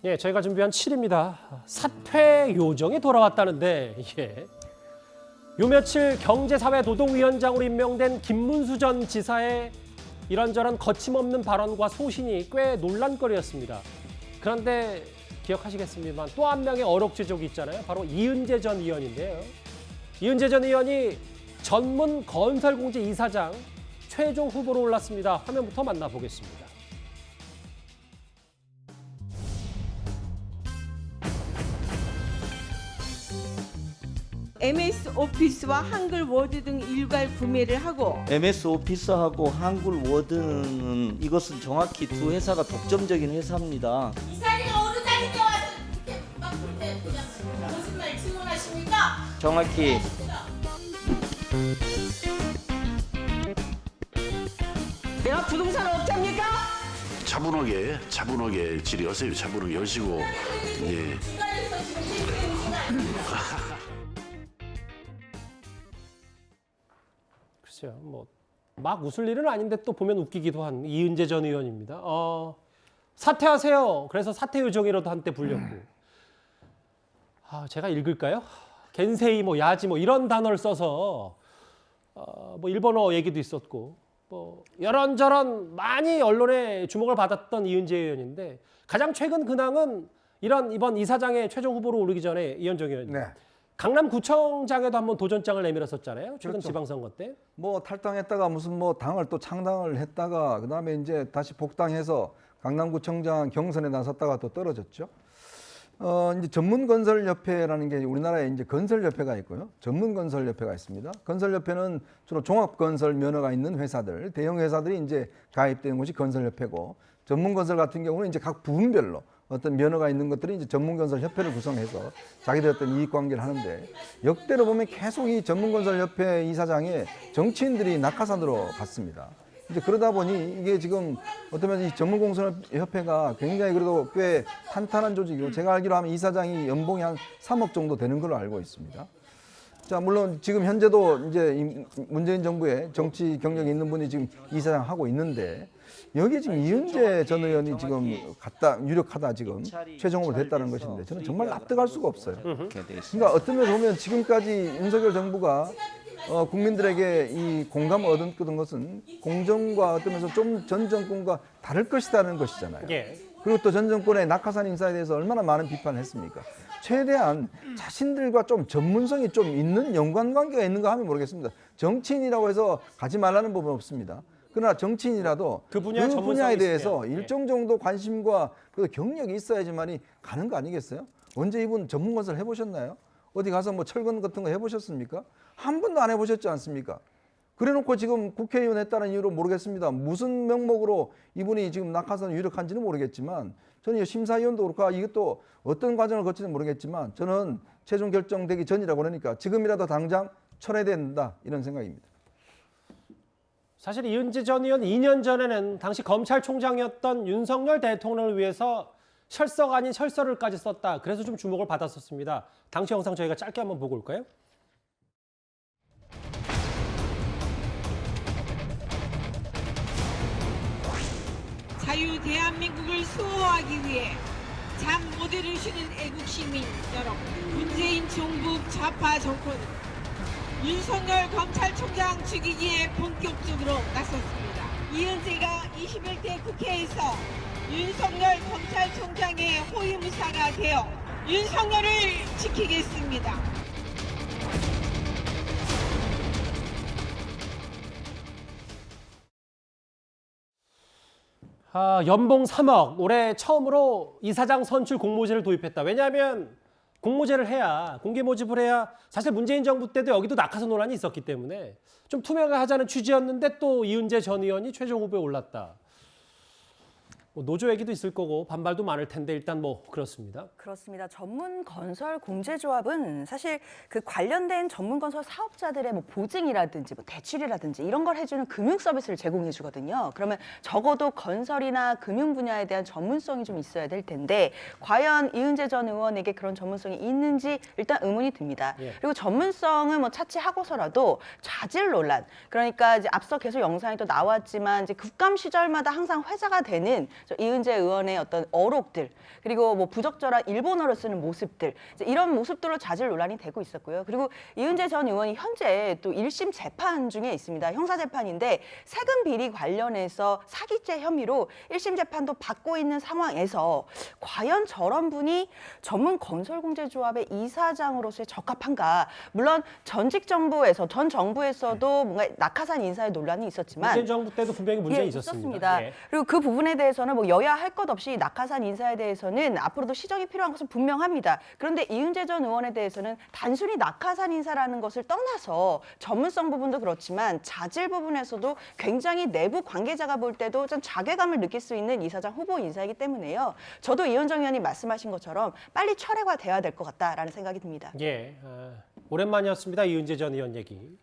예, 저희가 준비한 7입니다. 사퇴 요정이 돌아왔다는데, 예. 요 며칠 경제사회노동위원장으로 임명된 김문수 전 지사의 이런저런 거침없는 발언과 소신이 꽤 논란거리였습니다. 그런데 기억하시겠습니다만 또 한 명의 어록지족이 있잖아요. 바로 이은재 전 의원인데요. 이은재 전 의원이 전문 건설공제 이사장 최종 후보로 올랐습니다. 화면부터 만나보겠습니다. MS 오피스와 한글 워드 등 일괄 구매를 하고 MS 오피스하고 한글 워드는 이것은 정확히 두 회사가 독점적인 회사입니다. 이사리가 어느 자리에 와서 이렇게 막 그렇게 그냥 거짓말 증언하십니까? 정확히 내가 부동산 업자입니까? 차분하게 질의하세요. 차분하게 하시고 예. 중간에서 지금 실패입니다. 글쎄요, 뭐 막 웃을 일은 아닌데 또 보면 웃기기도 한 이은재 전 의원입니다. 사퇴하세요. 그래서 사퇴 요정이라도 한때 불렸고. 제가 읽을까요? 겐세이, 뭐 야지, 뭐 이런 단어를 써서 뭐 일본어 얘기도 있었고, 뭐 이런저런 많이 언론에 주목을 받았던 이은재 의원인데 가장 최근 근황은 이번 이사장의 최종 후보로 오르기 전에 이현정 의원님. 네. 강남구청장에도 한번 도전장을 내밀었었잖아요. 최근 그렇죠. 지방선거 때. 뭐 탈당했다가 무슨 뭐 당을 또 창당을 했다가 그다음에 이제 다시 복당해서 강남구청장 경선에 나섰다가 또 떨어졌죠. 이제 전문건설협회라는 게 우리나라에 이제 건설협회가 있고요. 전문건설협회가 있습니다. 건설협회는 주로 종합건설 면허가 있는 회사들, 대형 회사들이 이제 가입된 곳이 건설협회고, 전문건설 같은 경우는 이제 각 부분별로 어떤 면허가 있는 것들이 이제 전문건설협회를 구성해서 자기들 어떤 이익관계를 하는데, 역대로 보면 계속 이 전문건설협회 이사장에 정치인들이 낙하산으로 갔습니다. 이제 그러다 보니 이게 지금 어쩌면 이 전문공사협회가 굉장히 그래도 꽤 탄탄한 조직이고, 제가 알기로 하면 이사장이 연봉이 한 3억 정도 되는 걸로 알고 있습니다. 자, 물론 지금 현재도 이제 이 문재인 정부의 정치 경력이 있는 분이 지금 이사장 하고 있는데, 여기 지금 이은재 전 의원이 지금 유력하다 지금 최종 후보로 됐다는 것인데, 저는 정말 납득할 수가 없어요. 그러니까 어떤 면에서 보면 지금까지 윤석열 정부가 국민들에게 이 공감을 얻은 것은 공정과 어떤 면에서 좀 전 정권과 다를 것이라는 것이잖아요. 예. 그리고 또 전 정권의 낙하산 인사에 대해서 얼마나 많은 비판을 했습니까? 최대한 자신들과 좀 전문성이 좀 있는 연관관계가 있는가 하면 모르겠습니다. 정치인이라고 해서 가지 말라는 법은 없습니다. 그러나 정치인이라도 그 분야에 대해서 있으면, 일정 정도 관심과 그 경력이 있어야지만이 가는 거 아니겠어요? 언제 이분 전문건설 해보셨나요? 어디 가서 뭐 철근 같은 거 해보셨습니까? 한 번도 안 해보셨지 않습니까? 그래놓고 지금 국회의원 했다는 이유로 모르겠습니다. 무슨 명목으로 이분이 지금 낙하산에 유력한지는 모르겠지만, 저는 심사위원도 그렇고 이것도 어떤 과정을 거치는지 모르겠지만, 저는 최종 결정되기 전이라고 그러니까 지금이라도 당장 철회돼야 된다, 이런 생각입니다. 사실 이은재 전 의원 2년 전에는 당시 검찰총장이었던 윤석열 대통령을 위해서 철석 아닌 철서를까지 썼다. 그래서 좀 주목을 받았었습니다. 당시 영상 저희가 짧게 한번 보고 올까요? 자유 대한민국을 수호하기 위해 잠 못 이루시는 애국 시민 여러분, 문재인 정부 좌파 정권은 윤석열 검찰총장 죽이기에 본격적으로 나섰습니다. 이은재가 21대 국회에서 윤석열 검찰총장의 호위무사가 되어 윤석열을 지키겠습니다. 연봉 3억, 올해 처음으로 이사장 선출 공모제를 도입했다. 왜냐하면 공모제를 해야, 공개 모집을 해야, 사실 문재인 정부 때도 여기도 낙하산 논란이 있었기 때문에 좀 투명하자는 취지였는데 또 이은재 전 의원이 최종 후보에 올랐다. 뭐 노조 얘기도 있을 거고 반발도 많을 텐데 일단 뭐 그렇습니다. 그렇습니다. 전문 건설 공제조합은 사실 그 관련된 전문 건설 사업자들의 뭐 보증이라든지 뭐 대출이라든지 이런 걸 해주는 금융 서비스를 제공해 주거든요. 그러면 적어도 건설이나 금융 분야에 대한 전문성이 좀 있어야 될 텐데 과연 이은재 전 의원에게 그런 전문성이 있는지 일단 의문이 듭니다. 예. 그리고 전문성을 뭐 차치하고서라도 자질 논란, 그러니까 이제 앞서 계속 영상이 또 나왔지만 이제 국감 시절마다 항상 회자가 되는 저 이은재 의원의 어떤 어록들 그리고 뭐 부적절한 일본어를 쓰는 모습들 이제 이런 모습들로 자질 논란이 되고 있었고요. 그리고 이은재 전 의원이 현재 또 1심 재판 중에 있습니다. 형사 재판인데 세금 비리 관련해서 사기죄 혐의로 1심 재판도 받고 있는 상황에서 과연 저런 분이 전문 건설공제조합의 이사장으로서의 적합한가? 물론 전직 정부에서 전 정부에서도 뭔가 낙하산 인사의 논란이 있었지만 문재인 정부 때도 분명히 문제가 예, 있었습니다. 예. 그리고 그 부분에 대해서는 뭐 여야 할 것 없이 낙하산 인사에 대해서는 앞으로도 시정이 필요한 것은 분명합니다. 그런데 이은재 전 의원에 대해서는 단순히 낙하산 인사라는 것을 떠나서 전문성 부분도 그렇지만 자질 부분에서도 굉장히 내부 관계자가 볼 때도 좀 자괴감을 느낄 수 있는 이사장 후보 인사이기 때문에요. 저도 이현정 의원이 말씀하신 것처럼 빨리 철회가 돼야 될 것 같다라는 생각이 듭니다. 예, 오랜만이었습니다. 이은재 전 의원 얘기.